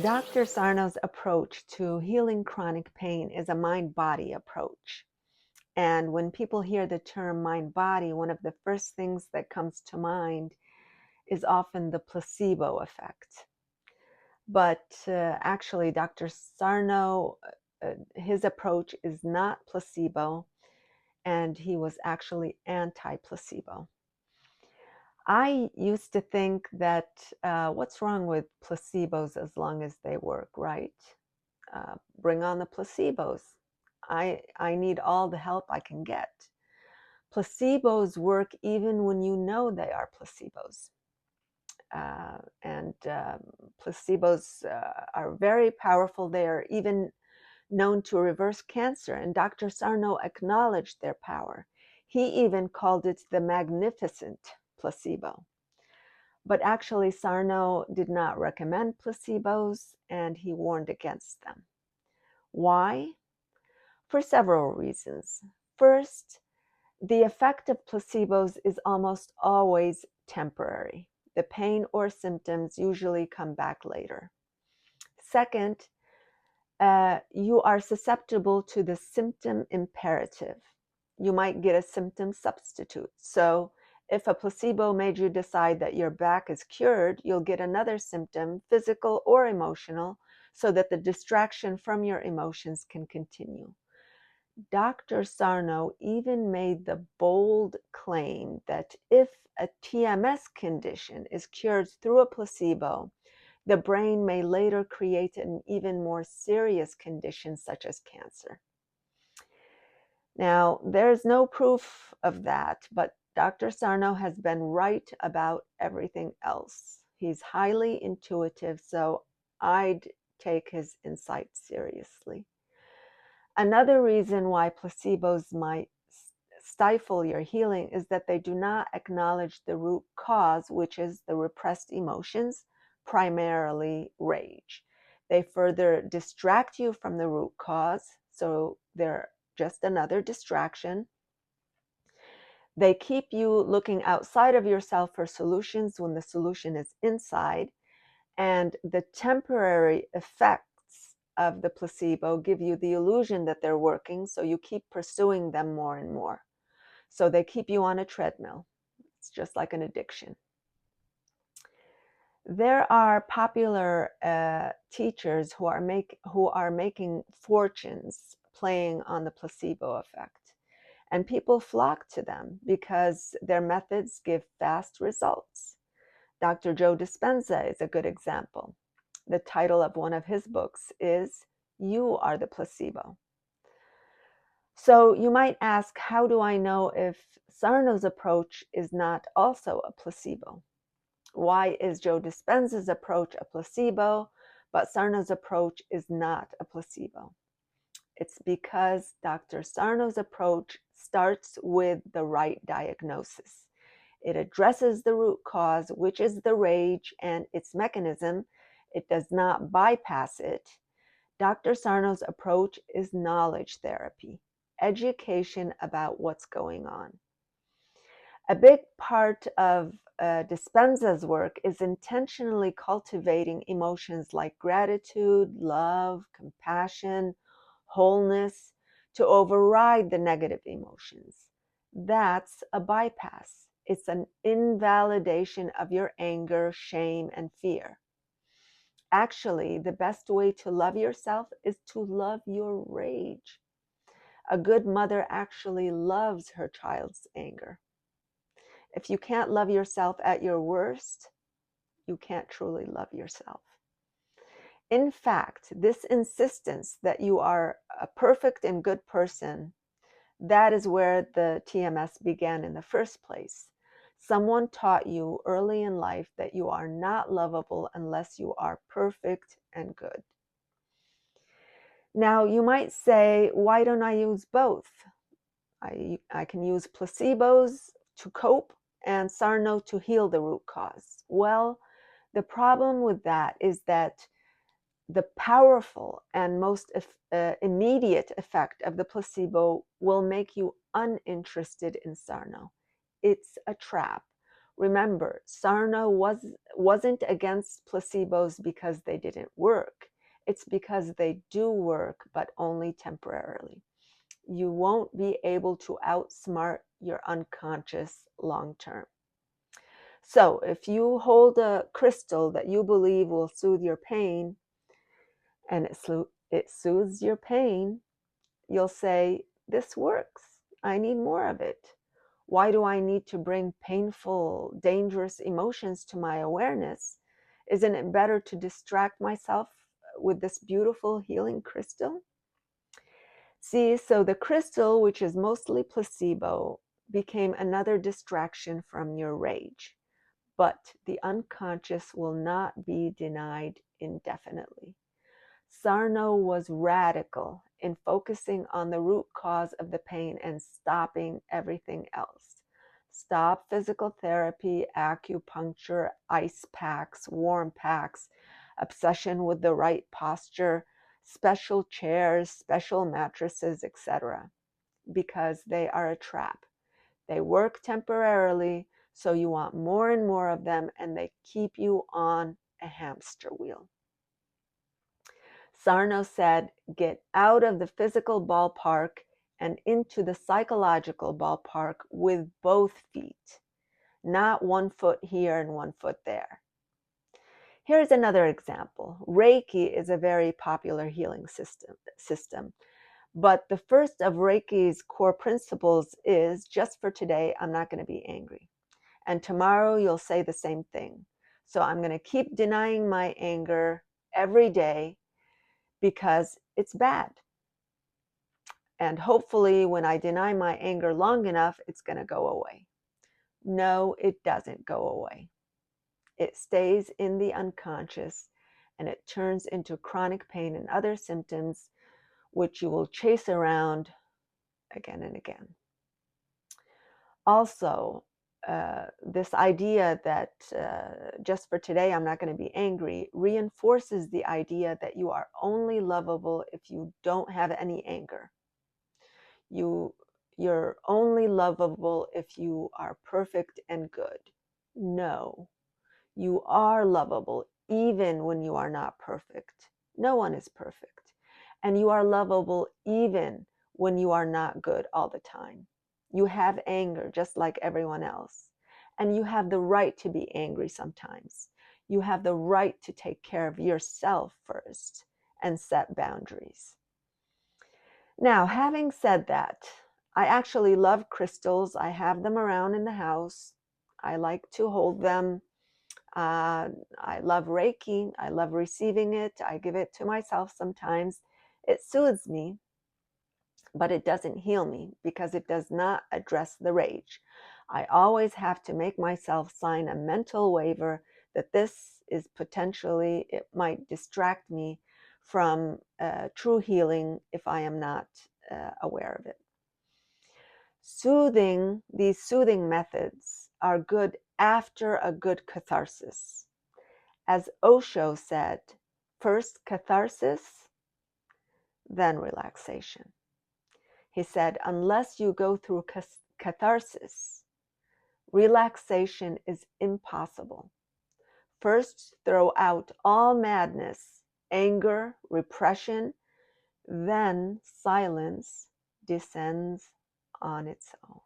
Dr. Sarno's approach to healing chronic pain is a mind-body approach. And when people hear the term mind-body, one of the first things that comes to mind is often the placebo effect. But actually, Dr. Sarno, his approach is not placebo, and he was actually anti-placebo. I used to think that what's wrong with placebos as long as they work, right? Bring on the placebos. I need all the help I can get. Placebos work even when you know they are placebos. And placebos are very powerful. They are even known to reverse cancer, and Dr. Sarno acknowledged their power. He even called it the magnificent placebo. But actually, Sarno did not recommend placebos, and he warned against them. Why? For several reasons. First, the effect of placebos is almost always temporary. The pain or symptoms usually come back later. Second, you are susceptible to the symptom imperative. You might get a symptom substitute. So if a placebo made you decide that your back is cured, you'll get another symptom, physical or emotional, so that the distraction from your emotions can continue. Dr. Sarno even made the bold claim that if a TMS condition is cured through a placebo, the brain may later create an even more serious condition such as cancer. Now, there's no proof of that, but Dr. Sarno has been right about everything else. He's highly intuitive, so I'd take his insights seriously. Another reason why placebos might stifle your healing is that they do not acknowledge the root cause, which is the repressed emotions, primarily rage. They further distract you from the root cause, so they're just another distraction. They keep you looking outside of yourself for solutions when the solution is inside, and the temporary effects of the placebo give you the illusion that they're working, so you keep pursuing them more and more. So they keep you on a treadmill. It's just like an addiction. There are popular teachers who are making fortunes playing on the placebo effect. And people flock to them because their methods give fast results. Dr. Joe Dispenza is a good example. The title of one of his books is You Are the Placebo. So you might ask, how do I know if Sarno's approach is not also a placebo? Why is Joe Dispenza's approach a placebo, but Sarno's approach is not a placebo? It's because Dr. Sarno's approach starts with the right diagnosis. It addresses the root cause, which is the rage and its mechanism. It does not bypass it. Dr. Sarno's approach is knowledge therapy, education about what's going on. A big part of Dispenza's work is intentionally cultivating emotions like gratitude, love, compassion, wholeness to override the negative emotions. That's a bypass. It's an invalidation of your anger, shame, and fear. Actually, the best way to love yourself is to love your rage. A good mother actually loves her child's anger. If you can't love yourself at your worst, you can't truly love yourself. In fact, this insistence that you are a perfect and good person, that is where the TMS began in the first place. Someone taught you early in life that you are not lovable unless you are perfect and good. Now, you might say, why don't I use both? I can use placebos to cope and Sarno to heal the root cause. Well, the problem with that is that the powerful and most immediate effect of the placebo will make you uninterested in Sarno. It's a trap. Remember, Sarno wasn't against placebos because they didn't work. It's because they do work, but only temporarily. You won't be able to outsmart your unconscious long term. So if you hold a crystal that you believe will soothe your pain, and it soothes your pain, you'll say, this works. I need more of it. Why do I need to bring painful, dangerous emotions to my awareness? Isn't it better to distract myself with this beautiful healing crystal? See, so the crystal, which is mostly placebo, became another distraction from your rage. But the unconscious will not be denied indefinitely. Sarno was radical in focusing on the root cause of the pain and stopping everything else. Stop physical therapy, acupuncture, ice packs, warm packs, obsession with the right posture, special chairs, special mattresses, etc., because they are a trap. They work temporarily, so you want more and more of them, and they keep you on a hamster wheel. Sarno said, get out of the physical ballpark and into the psychological ballpark with both feet, not 1 foot here and 1 foot there. Here's another example. Reiki is a very popular healing system, but the first of Reiki's core principles is, just for today, I'm not going to be angry. And tomorrow you'll say the same thing. So I'm going to keep denying my anger every day because it's bad. And hopefully when I deny my anger long enough, it's going to go away. No, it doesn't go away. It stays in the unconscious and it turns into chronic pain and other symptoms, which you will chase around again and again. Also, this idea that just for today I'm not going to be angry reinforces the idea that you are only lovable if you don't have any anger. You're only lovable if you are perfect and good. No, you are lovable even when you are not perfect. No one is perfect. And you are lovable even when you are not good all the time. You have anger just like everyone else. And you have the right to be angry sometimes. You have the right to take care of yourself first and set boundaries. Now, having said that, I actually love crystals. I have them around in the house. I like to hold them. I love Reiki. I love receiving it. I give it to myself sometimes. It soothes me, but it doesn't heal me because it does not address the rage. I always have to make myself sign a mental waiver that this is potentially, it might distract me from true healing if I am not aware of it. These soothing methods are good after a good catharsis. As Osho said, first catharsis, then relaxation. He said, unless you go through catharsis, relaxation is impossible. First, throw out all madness, anger, repression, then silence descends on its own.